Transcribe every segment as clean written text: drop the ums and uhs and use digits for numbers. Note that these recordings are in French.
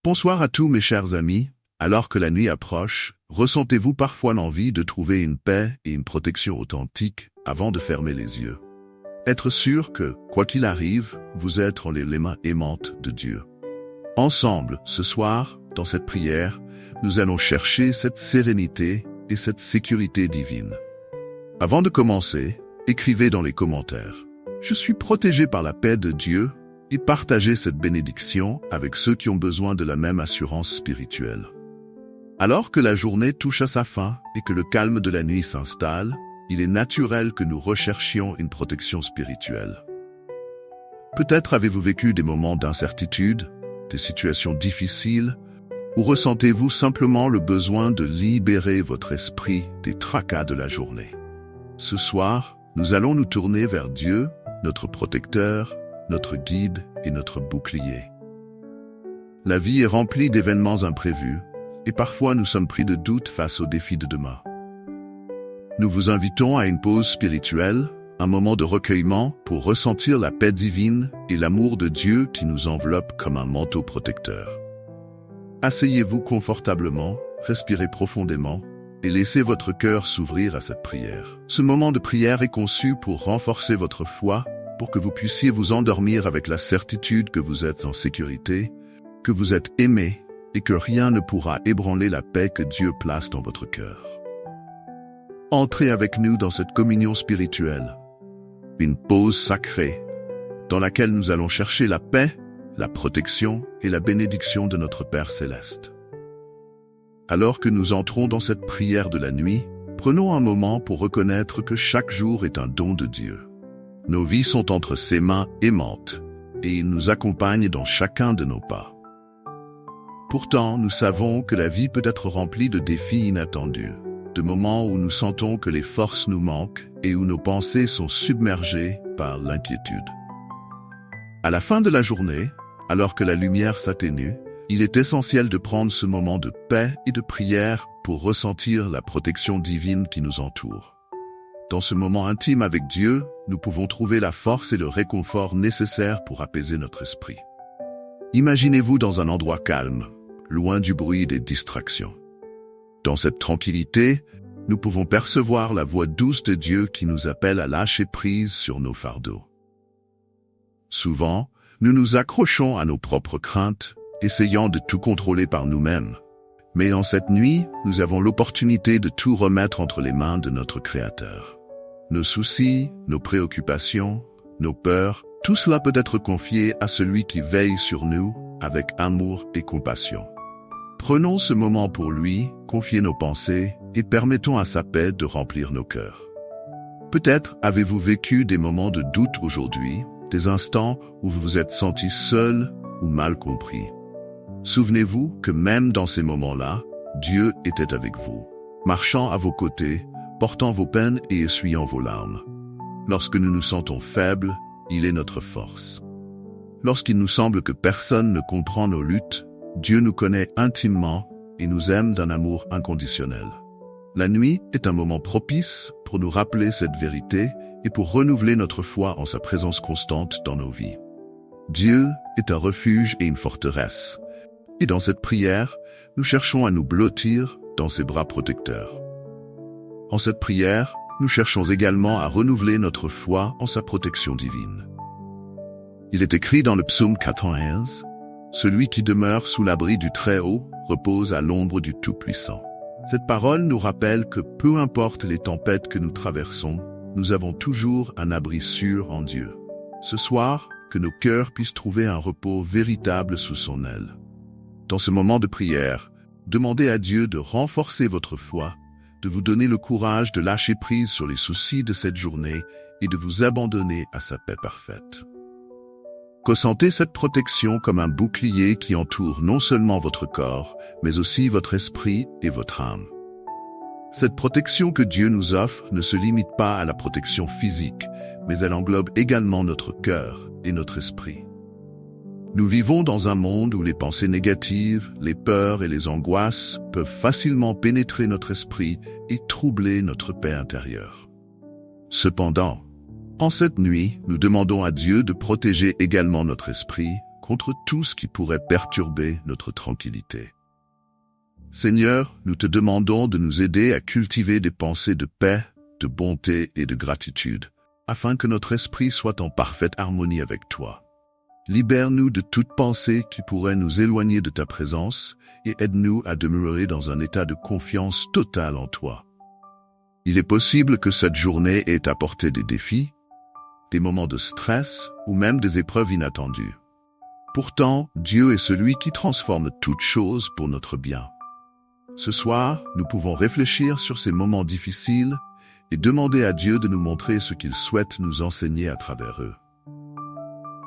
Bonsoir à tous mes chers amis. Alors que la nuit approche, ressentez-vous parfois l'envie de trouver une paix et une protection authentiques avant de fermer les yeux? Être sûr que, quoi qu'il arrive, vous êtes entre les mains aimantes de Dieu. Ensemble, ce soir, dans cette prière, nous allons chercher cette sérénité et cette sécurité divine. Avant de commencer, écrivez dans les commentaires « Je suis protégé par la paix de Dieu » et partagez cette bénédiction avec ceux qui ont besoin de la même assurance spirituelle. Alors que la journée touche à sa fin et que le calme de la nuit s'installe, il est naturel que nous recherchions une protection spirituelle. Peut-être avez-vous vécu des moments d'incertitude, des situations difficiles, ou ressentez-vous simplement le besoin de libérer votre esprit des tracas de la journée. Ce soir, nous allons nous tourner vers Dieu, notre protecteur, notre guide et notre bouclier. La vie est remplie d'événements imprévus, et parfois nous sommes pris de doutes face aux défis de demain. Nous vous invitons à une pause spirituelle, un moment de recueillement pour ressentir la paix divine et l'amour de Dieu qui nous enveloppe comme un manteau protecteur. Asseyez-vous confortablement, respirez profondément et laissez votre cœur s'ouvrir à cette prière. Ce moment de prière est conçu pour renforcer votre foi, pour que vous puissiez vous endormir avec la certitude que vous êtes en sécurité, que vous êtes aimé et que rien ne pourra ébranler la paix que Dieu place dans votre cœur. Entrez avec nous dans cette communion spirituelle, une pause sacrée dans laquelle nous allons chercher la paix, la protection et la bénédiction de notre Père céleste. Alors que nous entrons dans cette prière de la nuit, prenons un moment pour reconnaître que chaque jour est un don de Dieu. Nos vies sont entre ses mains aimantes, et il nous accompagne dans chacun de nos pas. Pourtant, nous savons que la vie peut être remplie de défis inattendus, de moments où nous sentons que les forces nous manquent et où nos pensées sont submergées par l'inquiétude. À la fin de la journée, alors que la lumière s'atténue, il est essentiel de prendre ce moment de paix et de prière pour ressentir la protection divine qui nous entoure. Dans ce moment intime avec Dieu, nous pouvons trouver la force et le réconfort nécessaires pour apaiser notre esprit. Imaginez-vous dans un endroit calme, loin du bruit des distractions. Dans cette tranquillité, nous pouvons percevoir la voix douce de Dieu qui nous appelle à lâcher prise sur nos fardeaux. Souvent, nous nous accrochons à nos propres craintes, essayant de tout contrôler par nous-mêmes. Mais en cette nuit, nous avons l'opportunité de tout remettre entre les mains de notre Créateur. Nos soucis, nos préoccupations, nos peurs, tout cela peut être confié à celui qui veille sur nous avec amour et compassion. Prenons ce moment pour lui, confiez nos pensées et permettons à sa paix de remplir nos cœurs. Peut-être avez-vous vécu des moments de doute aujourd'hui, des instants où vous vous êtes senti seul ou mal compris. Souvenez-vous que même dans ces moments-là, Dieu était avec vous, marchant à vos côtés, portant vos peines et essuyant vos larmes. Lorsque nous nous sentons faibles, il est notre force. Lorsqu'il nous semble que personne ne comprend nos luttes, Dieu nous connaît intimement et nous aime d'un amour inconditionnel. La nuit est un moment propice pour nous rappeler cette vérité et pour renouveler notre foi en sa présence constante dans nos vies. Dieu est un refuge et une forteresse. Et dans cette prière, nous cherchons à nous blottir dans ses bras protecteurs. En cette prière, nous cherchons également à renouveler notre foi en sa protection divine. Il est écrit dans le psaume 91, « Celui qui demeure sous l'abri du Très-Haut repose à l'ombre du Tout-Puissant ». Cette parole nous rappelle que peu importe les tempêtes que nous traversons, nous avons toujours un abri sûr en Dieu. Ce soir, que nos cœurs puissent trouver un repos véritable sous son aile. Dans ce moment de prière, demandez à Dieu de renforcer votre foi, de vous donner le courage de lâcher prise sur les soucis de cette journée et de vous abandonner à sa paix parfaite. Ressentez cette protection comme un bouclier qui entoure non seulement votre corps, mais aussi votre esprit et votre âme. Cette protection que Dieu nous offre ne se limite pas à la protection physique, mais elle englobe également notre cœur et notre esprit. Nous vivons dans un monde où les pensées négatives, les peurs et les angoisses peuvent facilement pénétrer notre esprit et troubler notre paix intérieure. Cependant, en cette nuit, nous demandons à Dieu de protéger également notre esprit contre tout ce qui pourrait perturber notre tranquillité. Seigneur, nous te demandons de nous aider à cultiver des pensées de paix, de bonté et de gratitude, afin que notre esprit soit en parfaite harmonie avec toi. Libère-nous de toute pensée qui pourrait nous éloigner de ta présence et aide-nous à demeurer dans un état de confiance totale en toi. Il est possible que cette journée ait apporté des défis, des moments de stress ou même des épreuves inattendues. Pourtant, Dieu est celui qui transforme toutes choses pour notre bien. Ce soir, nous pouvons réfléchir sur ces moments difficiles et demander à Dieu de nous montrer ce qu'il souhaite nous enseigner à travers eux.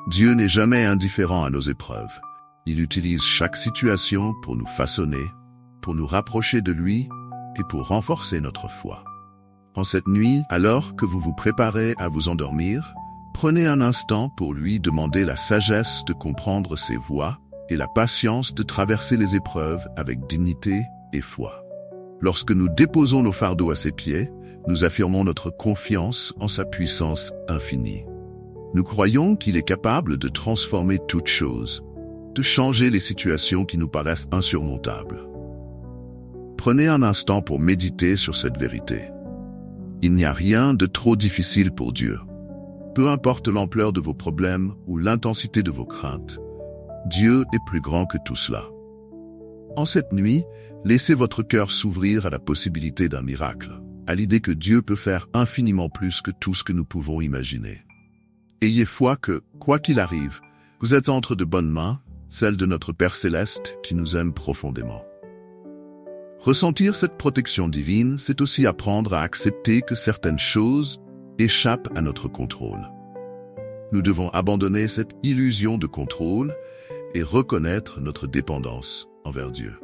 Dieu n'est jamais indifférent à nos épreuves. Il utilise chaque situation pour nous façonner, pour nous rapprocher de lui et pour renforcer notre foi. En cette nuit, alors que vous vous préparez à vous endormir, prenez un instant pour lui demander la sagesse de comprendre ses voies et la patience de traverser les épreuves avec dignité et foi. Lorsque nous déposons nos fardeaux à ses pieds, nous affirmons notre confiance en sa puissance infinie. Nous croyons qu'il est capable de transformer toutes choses, de changer les situations qui nous paraissent insurmontables. Prenez un instant pour méditer sur cette vérité. Il n'y a rien de trop difficile pour Dieu. Peu importe l'ampleur de vos problèmes ou l'intensité de vos craintes, Dieu est plus grand que tout cela. En cette nuit, laissez votre cœur s'ouvrir à la possibilité d'un miracle, à l'idée que Dieu peut faire infiniment plus que tout ce que nous pouvons imaginer. Ayez foi que, quoi qu'il arrive, vous êtes entre de bonnes mains, celles de notre Père Céleste qui nous aime profondément. Ressentir cette protection divine, c'est aussi apprendre à accepter que certaines choses échappent à notre contrôle. Nous devons abandonner cette illusion de contrôle et reconnaître notre dépendance envers Dieu.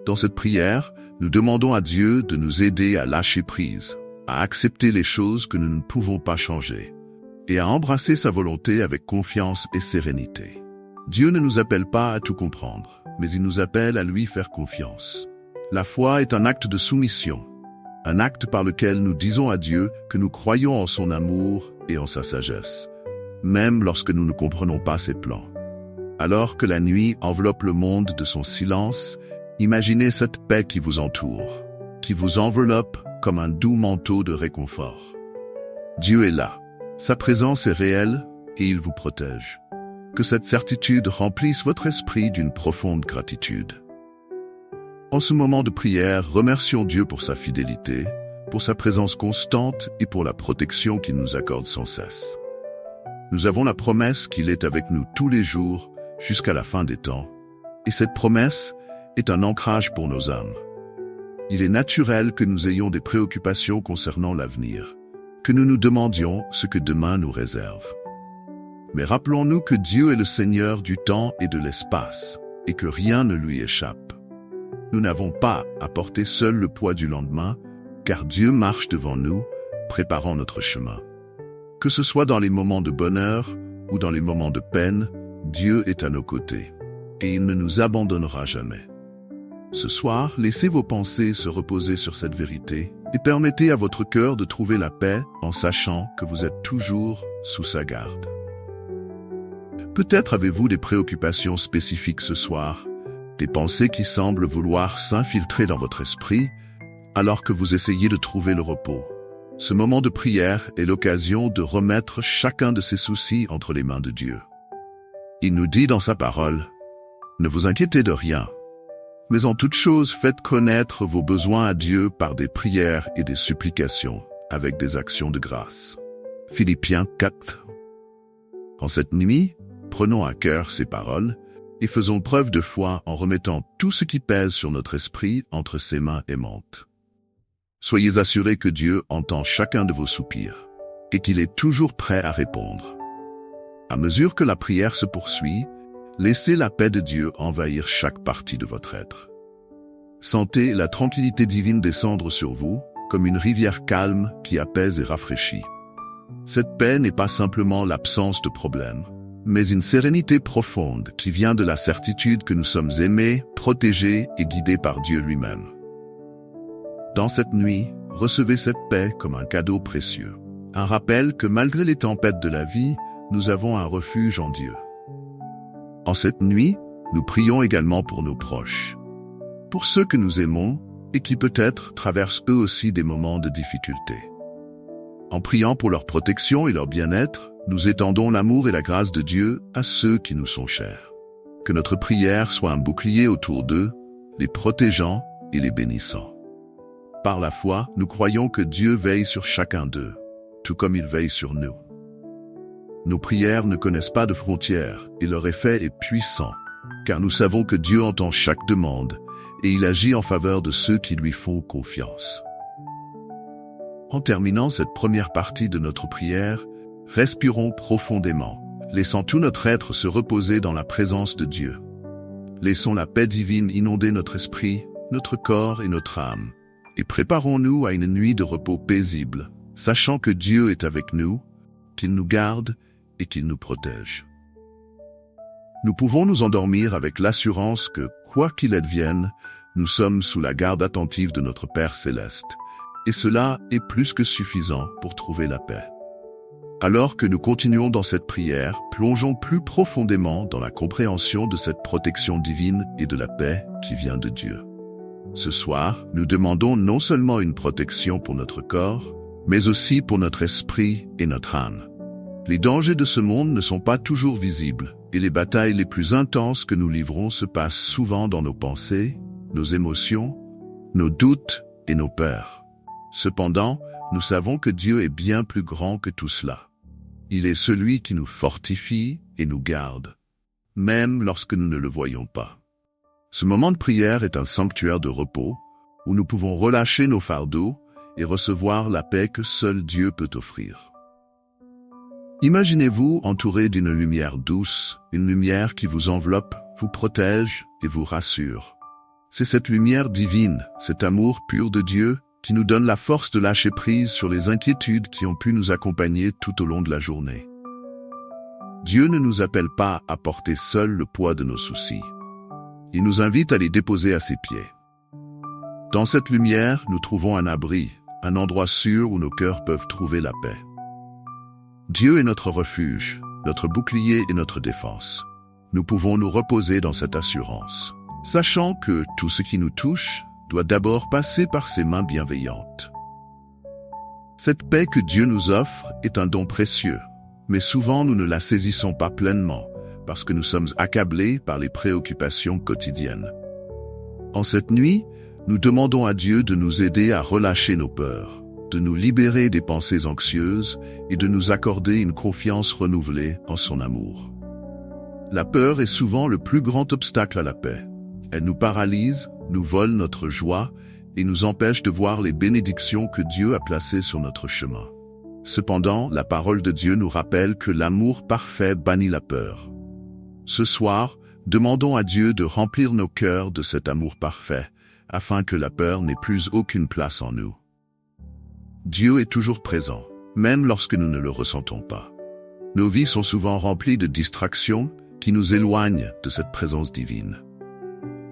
Dans cette prière, nous demandons à Dieu de nous aider à lâcher prise, à accepter les choses que nous ne pouvons pas changer, et à embrasser sa volonté avec confiance et sérénité. Dieu ne nous appelle pas à tout comprendre, mais il nous appelle à lui faire confiance. La foi est un acte de soumission, un acte par lequel nous disons à Dieu que nous croyons en son amour et en sa sagesse, même lorsque nous ne comprenons pas ses plans. Alors que la nuit enveloppe le monde de son silence, imaginez cette paix qui vous entoure, qui vous enveloppe comme un doux manteau de réconfort. Dieu est là, sa présence est réelle et il vous protège. Que cette certitude remplisse votre esprit d'une profonde gratitude. En ce moment de prière, remercions Dieu pour sa fidélité, pour sa présence constante et pour la protection qu'il nous accorde sans cesse. Nous avons la promesse qu'il est avec nous tous les jours, jusqu'à la fin des temps, et cette promesse est un ancrage pour nos âmes. Il est naturel que nous ayons des préoccupations concernant l'avenir, que nous nous demandions ce que demain nous réserve. Mais rappelons-nous que Dieu est le Seigneur du temps et de l'espace, et que rien ne lui échappe. Nous n'avons pas à porter seul le poids du lendemain, car Dieu marche devant nous, préparant notre chemin. Que ce soit dans les moments de bonheur ou dans les moments de peine, Dieu est à nos côtés, et il ne nous abandonnera jamais. Ce soir, laissez vos pensées se reposer sur cette vérité et permettez à votre cœur de trouver la paix en sachant que vous êtes toujours sous sa garde. Peut-être avez-vous des préoccupations spécifiques ce soir, des pensées qui semblent vouloir s'infiltrer dans votre esprit, alors que vous essayez de trouver le repos. Ce moment de prière est l'occasion de remettre chacun de ces soucis entre les mains de Dieu. Il nous dit dans sa parole, « Ne vous inquiétez de rien, mais en toute chose faites connaître vos besoins à Dieu par des prières et des supplications, avec des actions de grâce. » Philippiens 4. En cette nuit, prenons à cœur ces paroles, et faisons preuve de foi en remettant tout ce qui pèse sur notre esprit entre ses mains aimantes. Soyez assurés que Dieu entend chacun de vos soupirs, et qu'il est toujours prêt à répondre. À mesure que la prière se poursuit, laissez la paix de Dieu envahir chaque partie de votre être. Sentez la tranquillité divine descendre sur vous, comme une rivière calme qui apaise et rafraîchit. Cette paix n'est pas simplement l'absence de problèmes, mais une sérénité profonde qui vient de la certitude que nous sommes aimés, protégés et guidés par Dieu lui-même. Dans cette nuit, recevez cette paix comme un cadeau précieux, un rappel que malgré les tempêtes de la vie, nous avons un refuge en Dieu. En cette nuit, nous prions également pour nos proches, pour ceux que nous aimons et qui peut-être traversent eux aussi des moments de difficulté. En priant pour leur protection et leur bien-être, nous étendons l'amour et la grâce de Dieu à ceux qui nous sont chers. Que notre prière soit un bouclier autour d'eux, les protégeant et les bénissant. Par la foi, nous croyons que Dieu veille sur chacun d'eux, tout comme il veille sur nous. Nos prières ne connaissent pas de frontières et leur effet est puissant, car nous savons que Dieu entend chaque demande et il agit en faveur de ceux qui lui font confiance. En terminant cette première partie de notre prière, respirons profondément, laissant tout notre être se reposer dans la présence de Dieu. Laissons la paix divine inonder notre esprit, notre corps et notre âme, et préparons-nous à une nuit de repos paisible, sachant que Dieu est avec nous, qu'il nous garde et qu'il nous protège. Nous pouvons nous endormir avec l'assurance que, quoi qu'il advienne, nous sommes sous la garde attentive de notre Père céleste, et cela est plus que suffisant pour trouver la paix. Alors que nous continuons dans cette prière, plongeons plus profondément dans la compréhension de cette protection divine et de la paix qui vient de Dieu. Ce soir, nous demandons non seulement une protection pour notre corps, mais aussi pour notre esprit et notre âme. Les dangers de ce monde ne sont pas toujours visibles, et les batailles les plus intenses que nous livrons se passent souvent dans nos pensées, nos émotions, nos doutes et nos peurs. Cependant, nous savons que Dieu est bien plus grand que tout cela. Il est celui qui nous fortifie et nous garde, même lorsque nous ne le voyons pas. Ce moment de prière est un sanctuaire de repos, où nous pouvons relâcher nos fardeaux et recevoir la paix que seul Dieu peut offrir. Imaginez-vous entouré d'une lumière douce, une lumière qui vous enveloppe, vous protège et vous rassure. C'est cette lumière divine, cet amour pur de Dieu, qui nous donne la force de lâcher prise sur les inquiétudes qui ont pu nous accompagner tout au long de la journée. Dieu ne nous appelle pas à porter seul le poids de nos soucis. Il nous invite à les déposer à ses pieds. Dans cette lumière, nous trouvons un abri, un endroit sûr où nos cœurs peuvent trouver la paix. Dieu est notre refuge, notre bouclier et notre défense. Nous pouvons nous reposer dans cette assurance, sachant que tout ce qui nous touche doit d'abord passer par ses mains bienveillantes. Cette paix que Dieu nous offre est un don précieux, mais souvent nous ne la saisissons pas pleinement, parce que nous sommes accablés par les préoccupations quotidiennes. En cette nuit, nous demandons à Dieu de nous aider à relâcher nos peurs, de nous libérer des pensées anxieuses et de nous accorder une confiance renouvelée en son amour. La peur est souvent le plus grand obstacle à la paix. Elle nous paralyse, nous vole notre joie et nous empêche de voir les bénédictions que Dieu a placées sur notre chemin. Cependant, la parole de Dieu nous rappelle que l'amour parfait bannit la peur. Ce soir, demandons à Dieu de remplir nos cœurs de cet amour parfait, afin que la peur n'ait plus aucune place en nous. Dieu est toujours présent, même lorsque nous ne le ressentons pas. Nos vies sont souvent remplies de distractions qui nous éloignent de cette présence divine.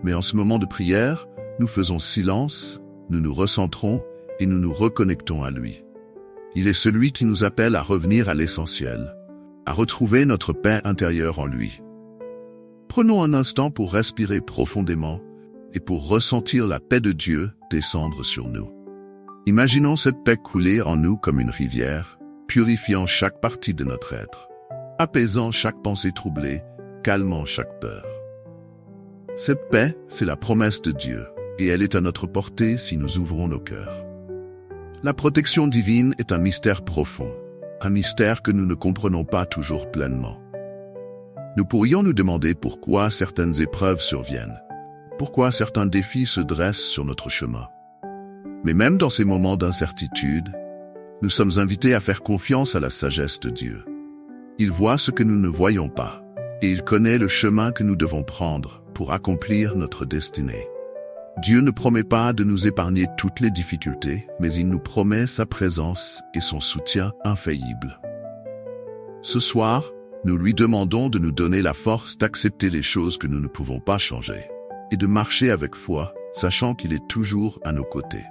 Mais en ce moment de prière, nous faisons silence, nous nous recentrons et nous nous reconnectons à lui. Il est celui qui nous appelle à revenir à l'essentiel, à retrouver notre paix intérieure en lui. Prenons un instant pour respirer profondément et pour ressentir la paix de Dieu descendre sur nous. Imaginons cette paix couler en nous comme une rivière, purifiant chaque partie de notre être, apaisant chaque pensée troublée, calmant chaque peur. Cette paix, c'est la promesse de Dieu, et elle est à notre portée si nous ouvrons nos cœurs. La protection divine est un mystère profond, un mystère que nous ne comprenons pas toujours pleinement. Nous pourrions nous demander pourquoi certaines épreuves surviennent, pourquoi certains défis se dressent sur notre chemin. Mais même dans ces moments d'incertitude, nous sommes invités à faire confiance à la sagesse de Dieu. Il voit ce que nous ne voyons pas, et il connaît le chemin que nous devons prendre pour accomplir notre destinée. Dieu ne promet pas de nous épargner toutes les difficultés, mais il nous promet sa présence et son soutien infaillible. Ce soir, nous lui demandons de nous donner la force d'accepter les choses que nous ne pouvons pas changer, et de marcher avec foi, sachant qu'il est toujours à nos côtés.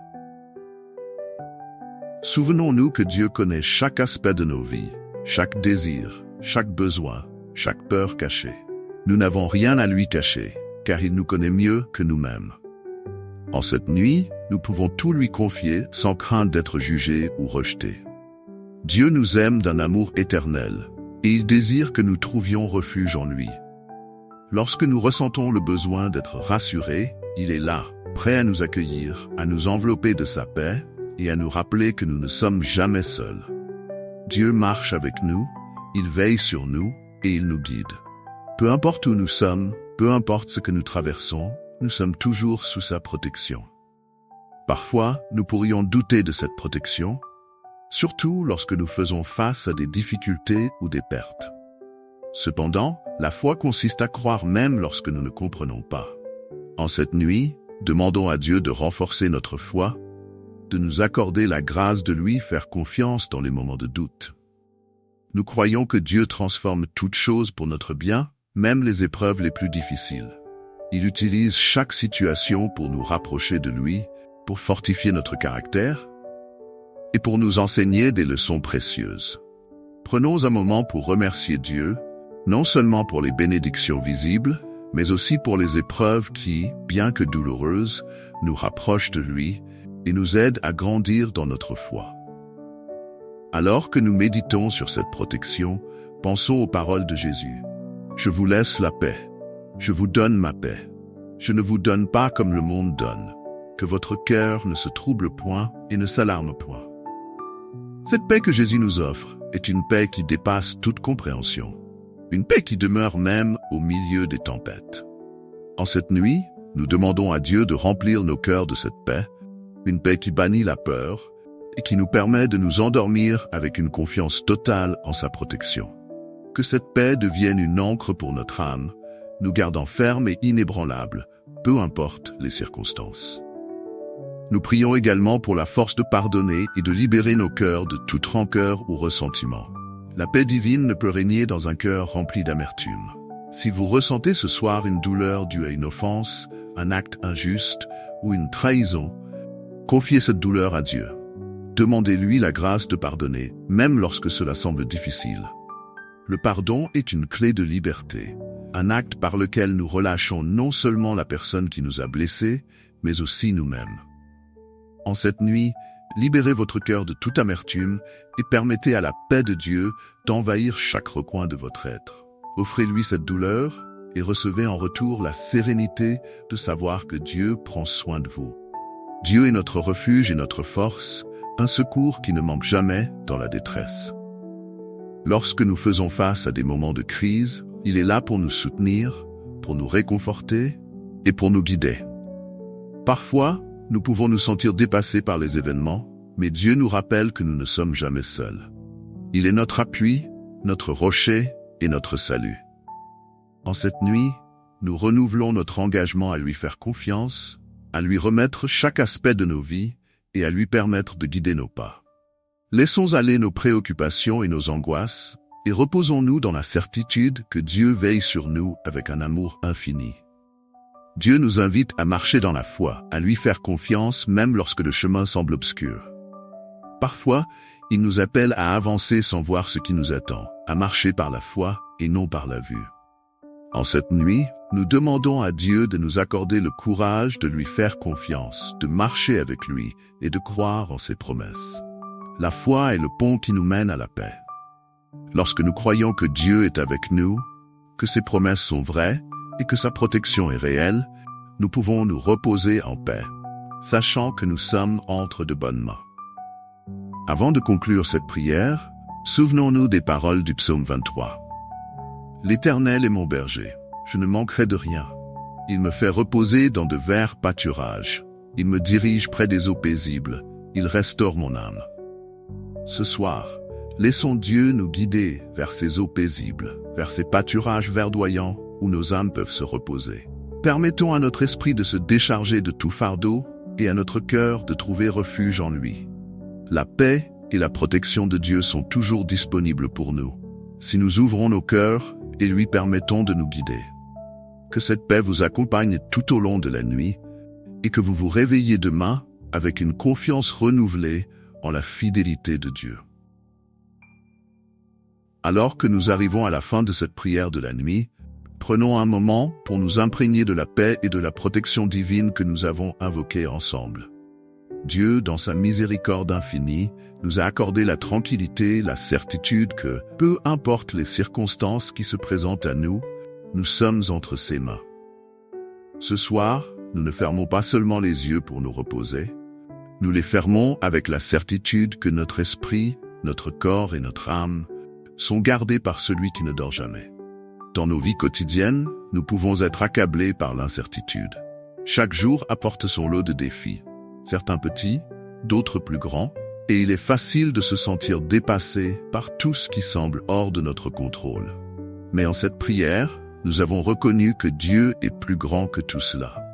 Souvenons-nous que Dieu connaît chaque aspect de nos vies, chaque désir, chaque besoin, chaque peur cachée. Nous n'avons rien à lui cacher, car il nous connaît mieux que nous-mêmes. En cette nuit, nous pouvons tout lui confier sans crainte d'être jugés ou rejetés. Dieu nous aime d'un amour éternel, et il désire que nous trouvions refuge en lui. Lorsque nous ressentons le besoin d'être rassurés, il est là, prêt à nous accueillir, à nous envelopper de sa paix et à nous rappeler que nous ne sommes jamais seuls. Dieu marche avec nous, il veille sur nous et il nous guide. Peu importe où nous sommes, peu importe ce que nous traversons, nous sommes toujours sous sa protection. Parfois, nous pourrions douter de cette protection, surtout lorsque nous faisons face à des difficultés ou des pertes. Cependant, la foi consiste à croire même lorsque nous ne comprenons pas. En cette nuit, demandons à Dieu de renforcer notre foi, de nous accorder la grâce de lui faire confiance dans les moments de doute. Nous croyons que Dieu transforme toutes choses pour notre bien, même les épreuves les plus difficiles. Il utilise chaque situation pour nous rapprocher de lui, pour fortifier notre caractère et pour nous enseigner des leçons précieuses. Prenons un moment pour remercier Dieu, non seulement pour les bénédictions visibles, mais aussi pour les épreuves qui, bien que douloureuses, nous rapprochent de lui et nous aident à grandir dans notre foi. Alors que nous méditons sur cette protection, pensons aux paroles de Jésus. « Je vous laisse la paix. Je vous donne ma paix. Je ne vous donne pas comme le monde donne. Que votre cœur ne se trouble point et ne s'alarme point. » Cette paix que Jésus nous offre est une paix qui dépasse toute compréhension. Une paix qui demeure même au milieu des tempêtes. En cette nuit, nous demandons à Dieu de remplir nos cœurs de cette paix, une paix qui bannit la peur et qui nous permet de nous endormir avec une confiance totale en sa protection. Que cette paix devienne une ancre pour notre âme, nous gardant fermes et inébranlables, peu importe les circonstances. Nous prions également pour la force de pardonner et de libérer nos cœurs de toute rancœur ou ressentiment. La paix divine ne peut régner dans un cœur rempli d'amertume. Si vous ressentez ce soir une douleur due à une offense, un acte injuste ou une trahison, confiez cette douleur à Dieu. Demandez-lui la grâce de pardonner, même lorsque cela semble difficile. Le pardon est une clé de liberté, un acte par lequel nous relâchons non seulement la personne qui nous a blessés, mais aussi nous-mêmes. En cette nuit, libérez votre cœur de toute amertume et permettez à la paix de Dieu d'envahir chaque recoin de votre être. Offrez-lui cette douleur et recevez en retour la sérénité de savoir que Dieu prend soin de vous. Dieu est notre refuge et notre force, un secours qui ne manque jamais dans la détresse. Lorsque nous faisons face à des moments de crise, il est là pour nous soutenir, pour nous réconforter et pour nous guider. Parfois, nous pouvons nous sentir dépassés par les événements, mais Dieu nous rappelle que nous ne sommes jamais seuls. Il est notre appui, notre rocher et notre salut. En cette nuit, nous renouvelons notre engagement à lui faire confiance, à lui remettre chaque aspect de nos vies et à lui permettre de guider nos pas. Laissons aller nos préoccupations et nos angoisses et reposons-nous dans la certitude que Dieu veille sur nous avec un amour infini. Dieu nous invite à marcher dans la foi, à lui faire confiance même lorsque le chemin semble obscur. Parfois, il nous appelle à avancer sans voir ce qui nous attend, à marcher par la foi et non par la vue. En cette nuit, nous demandons à Dieu de nous accorder le courage de lui faire confiance, de marcher avec lui et de croire en ses promesses. La foi est le pont qui nous mène à la paix. Lorsque nous croyons que Dieu est avec nous, que ses promesses sont vraies et que sa protection est réelle, nous pouvons nous reposer en paix, sachant que nous sommes entre de bonnes mains. Avant de conclure cette prière, souvenons-nous des paroles du psaume 23. « L'Éternel est mon berger, je ne manquerai de rien. Il me fait reposer dans de verts pâturages. Il me dirige près des eaux paisibles. Il restaure mon âme. » Ce soir, laissons Dieu nous guider vers ces eaux paisibles, vers ces pâturages verdoyants où nos âmes peuvent se reposer. Permettons à notre esprit de se décharger de tout fardeau et à notre cœur de trouver refuge en lui. La paix et la protection de Dieu sont toujours disponibles pour nous, si nous ouvrons nos cœurs et lui permettons de nous guider. Que cette paix vous accompagne tout au long de la nuit et que vous vous réveillez demain avec une confiance renouvelée en la fidélité de Dieu. Alors que nous arrivons à la fin de cette prière de la nuit, prenons un moment pour nous imprégner de la paix et de la protection divine que nous avons invoquées ensemble. Dieu, dans sa miséricorde infinie, nous a accordé la tranquillité, la certitude que, peu importe les circonstances qui se présentent à nous, nous sommes entre ses mains. Ce soir, nous ne fermons pas seulement les yeux pour nous reposer, nous les fermons avec la certitude que notre esprit, notre corps et notre âme sont gardés par celui qui ne dort jamais. Dans nos vies quotidiennes, nous pouvons être accablés par l'incertitude. Chaque jour apporte son lot de défis, certains petits, d'autres plus grands, et il est facile de se sentir dépassé par tout ce qui semble hors de notre contrôle. Mais en cette prière, nous avons reconnu que Dieu est plus grand que tout cela.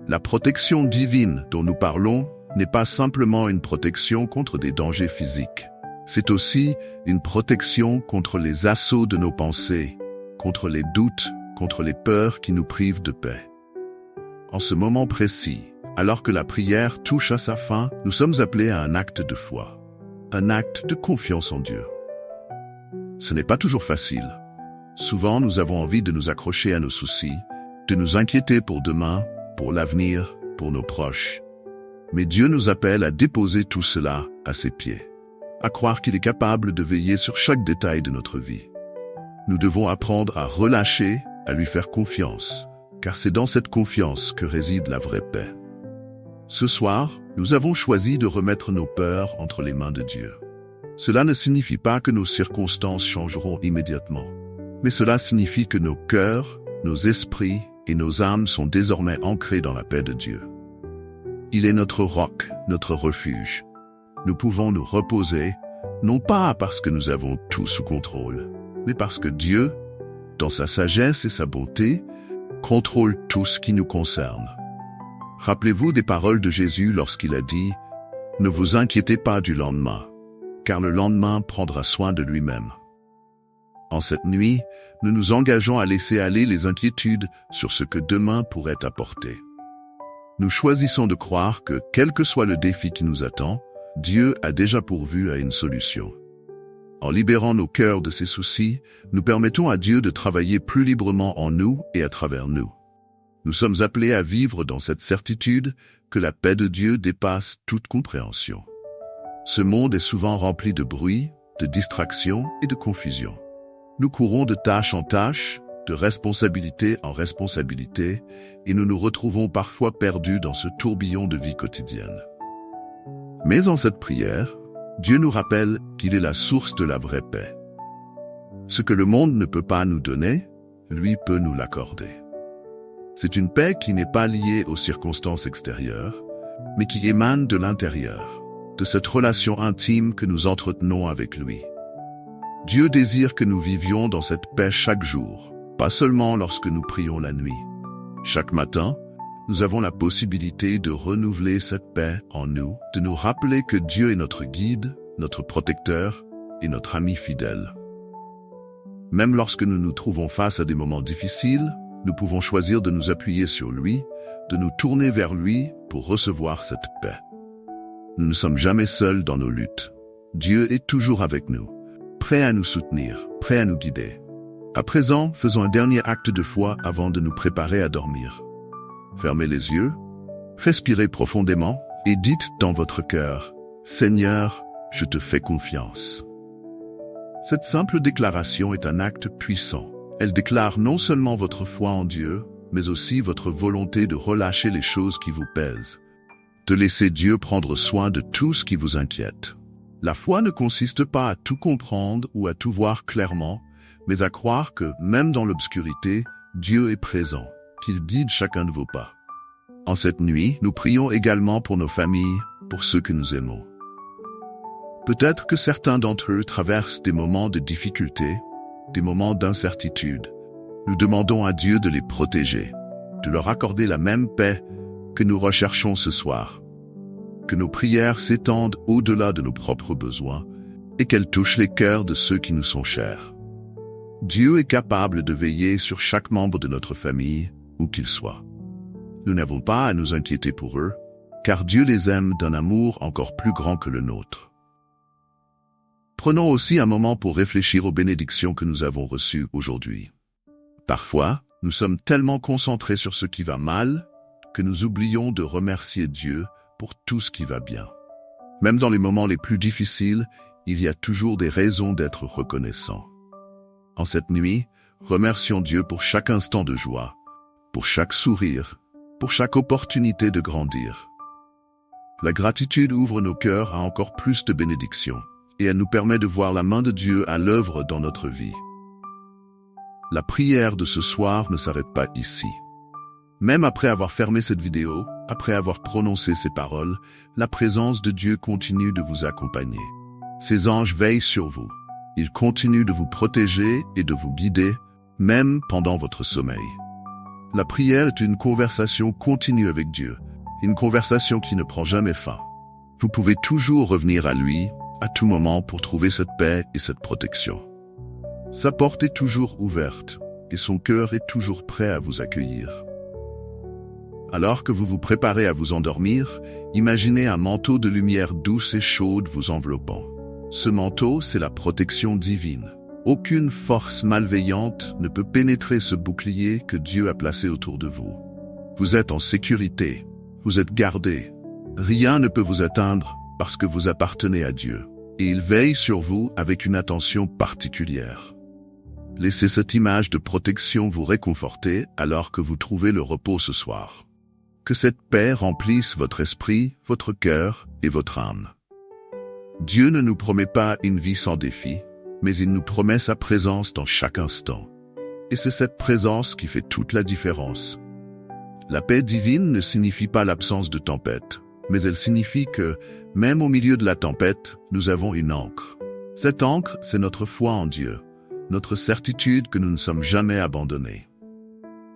La protection divine dont nous parlons n'est pas simplement une protection contre des dangers physiques. C'est aussi une protection contre les assauts de nos pensées, contre les doutes, contre les peurs qui nous privent de paix. En ce moment précis, alors que la prière touche à sa fin, nous sommes appelés à un acte de foi, un acte de confiance en Dieu. Ce n'est pas toujours facile. Souvent, nous avons envie de nous accrocher à nos soucis, de nous inquiéter pour demain, pour l'avenir, pour nos proches. Mais Dieu nous appelle à déposer tout cela à ses pieds, à croire qu'il est capable de veiller sur chaque détail de notre vie. Nous devons apprendre à relâcher, à lui faire confiance, car c'est dans cette confiance que réside la vraie paix. Ce soir, nous avons choisi de remettre nos peurs entre les mains de Dieu. Cela ne signifie pas que nos circonstances changeront immédiatement, mais cela signifie que nos cœurs, nos esprits et nos âmes sont désormais ancrés dans la paix de Dieu. Il est notre roc, notre refuge. Nous pouvons nous reposer, non pas parce que nous avons tout sous contrôle, mais parce que Dieu, dans sa sagesse et sa bonté, contrôle tout ce qui nous concerne. Rappelez-vous des paroles de Jésus lorsqu'il a dit « Ne vous inquiétez pas du lendemain, car le lendemain prendra soin de lui-même. » En cette nuit, nous nous engageons à laisser aller les inquiétudes sur ce que demain pourrait apporter. Nous choisissons de croire que, quel que soit le défi qui nous attend, Dieu a déjà pourvu à une solution. En libérant nos cœurs de ces soucis, nous permettons à Dieu de travailler plus librement en nous et à travers nous. Nous sommes appelés à vivre dans cette certitude que la paix de Dieu dépasse toute compréhension. Ce monde est souvent rempli de bruit, de distractions et de confusion. Nous courons de tâche en tâche, de responsabilité en responsabilité, et nous nous retrouvons parfois perdus dans ce tourbillon de vie quotidienne. Mais en cette prière, Dieu nous rappelle qu'il est la source de la vraie paix. Ce que le monde ne peut pas nous donner, lui peut nous l'accorder. C'est une paix qui n'est pas liée aux circonstances extérieures, mais qui émane de l'intérieur, de cette relation intime que nous entretenons avec lui. Dieu désire que nous vivions dans cette paix chaque jour, pas seulement lorsque nous prions la nuit. Chaque matin, nous avons la possibilité de renouveler cette paix en nous, de nous rappeler que Dieu est notre guide, notre protecteur et notre ami fidèle. Même lorsque nous nous trouvons face à des moments difficiles, nous pouvons choisir de nous appuyer sur lui, de nous tourner vers lui pour recevoir cette paix. Nous ne sommes jamais seuls dans nos luttes. Dieu est toujours avec nous, prêt à nous soutenir, prêt à nous guider. À présent, faisons un dernier acte de foi avant de nous préparer à dormir. Fermez les yeux, respirez profondément et dites dans votre cœur « Seigneur, je te fais confiance ». Cette simple déclaration est un acte puissant. Elle déclare non seulement votre foi en Dieu, mais aussi votre volonté de relâcher les choses qui vous pèsent, de laisser Dieu prendre soin de tout ce qui vous inquiète. La foi ne consiste pas à tout comprendre ou à tout voir clairement, mais à croire que, même dans l'obscurité, Dieu est présent, qu'il guide chacun de vos pas. En cette nuit, nous prions également pour nos familles, pour ceux que nous aimons. Peut-être que certains d'entre eux traversent des moments de difficulté, des moments d'incertitude. Nous demandons à Dieu de les protéger, de leur accorder la même paix que nous recherchons ce soir. Que nos prières s'étendent au-delà de nos propres besoins et qu'elles touchent les cœurs de ceux qui nous sont chers. Dieu est capable de veiller sur chaque membre de notre famille, où qu'il soit. Nous n'avons pas à nous inquiéter pour eux, car Dieu les aime d'un amour encore plus grand que le nôtre. Prenons aussi un moment pour réfléchir aux bénédictions que nous avons reçues aujourd'hui. Parfois, nous sommes tellement concentrés sur ce qui va mal que nous oublions de remercier Dieu pour tout ce qui va bien. Même dans les moments les plus difficiles, il y a toujours des raisons d'être reconnaissant. En cette nuit, remercions Dieu pour chaque instant de joie, pour chaque sourire, pour chaque opportunité de grandir. La gratitude ouvre nos cœurs à encore plus de bénédictions et elle nous permet de voir la main de Dieu à l'œuvre dans notre vie. La prière de ce soir ne s'arrête pas ici. Même après avoir fermé cette vidéo, après avoir prononcé ces paroles, la présence de Dieu continue de vous accompagner. Ses anges veillent sur vous. Ils continuent de vous protéger et de vous guider, même pendant votre sommeil. La prière est une conversation continue avec Dieu, une conversation qui ne prend jamais fin. Vous pouvez toujours revenir à lui, à tout moment, pour trouver cette paix et cette protection. Sa porte est toujours ouverte et son cœur est toujours prêt à vous accueillir. Alors que vous vous préparez à vous endormir, imaginez un manteau de lumière douce et chaude vous enveloppant. Ce manteau, c'est la protection divine. Aucune force malveillante ne peut pénétrer ce bouclier que Dieu a placé autour de vous. Vous êtes en sécurité, vous êtes gardé. Rien ne peut vous atteindre parce que vous appartenez à Dieu. Et il veille sur vous avec une attention particulière. Laissez cette image de protection vous réconforter alors que vous trouvez le repos ce soir. Que cette paix remplisse votre esprit, votre cœur et votre âme. Dieu ne nous promet pas une vie sans défi, mais il nous promet sa présence dans chaque instant. Et c'est cette présence qui fait toute la différence. La paix divine ne signifie pas l'absence de tempête, mais elle signifie que, même au milieu de la tempête, nous avons une ancre. Cette ancre, c'est notre foi en Dieu, notre certitude que nous ne sommes jamais abandonnés.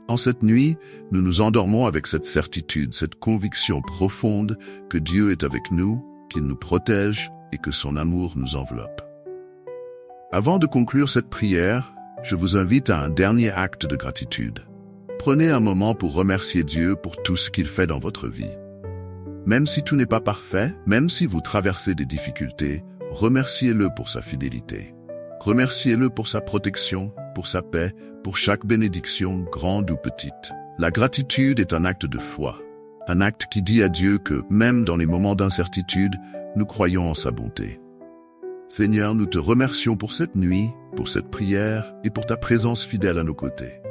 En cette nuit, nous nous endormons avec cette certitude, cette conviction profonde que Dieu est avec nous, qu'il nous protège et que son amour nous enveloppe. Avant de conclure cette prière, je vous invite à un dernier acte de gratitude. Prenez un moment pour remercier Dieu pour tout ce qu'il fait dans votre vie. Même si tout n'est pas parfait, même si vous traversez des difficultés, remerciez-le pour sa fidélité. Remerciez-le pour sa protection, pour sa paix, pour chaque bénédiction, grande ou petite. La gratitude est un acte de foi, un acte qui dit à Dieu que, même dans les moments d'incertitude, nous croyons en sa bonté. Seigneur, nous te remercions pour cette nuit, pour cette prière et pour ta présence fidèle à nos côtés.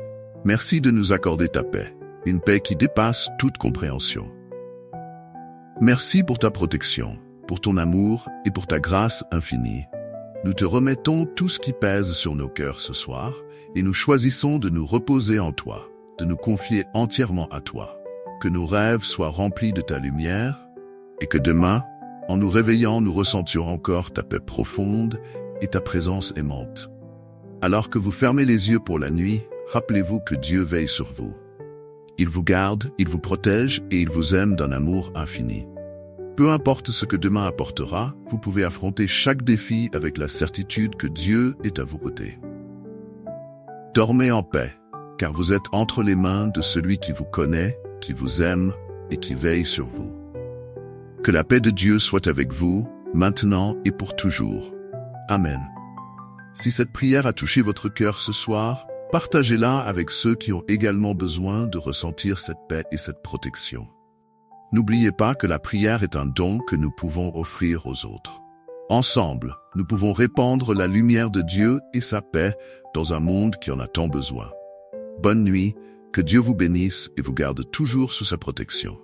Merci de nous accorder ta paix, une paix qui dépasse toute compréhension. Merci pour ta protection, pour ton amour et pour ta grâce infinie. Nous te remettons tout ce qui pèse sur nos cœurs ce soir et nous choisissons de nous reposer en toi, de nous confier entièrement à toi. Que nos rêves soient remplis de ta lumière et que demain, en nous réveillant, nous ressentions encore ta paix profonde et ta présence aimante. Alors que vous fermez les yeux pour la nuit, rappelez-vous que Dieu veille sur vous. Il vous garde, il vous protège et il vous aime d'un amour infini. Peu importe ce que demain apportera, vous pouvez affronter chaque défi avec la certitude que Dieu est à vos côtés. Dormez en paix, car vous êtes entre les mains de celui qui vous connaît, qui vous aime et qui veille sur vous. Que la paix de Dieu soit avec vous, maintenant et pour toujours. Amen. Si cette prière a touché votre cœur ce soir, partagez-la avec ceux qui ont également besoin de ressentir cette paix et cette protection. N'oubliez pas que la prière est un don que nous pouvons offrir aux autres. Ensemble, nous pouvons répandre la lumière de Dieu et sa paix dans un monde qui en a tant besoin. Bonne nuit, que Dieu vous bénisse et vous garde toujours sous sa protection.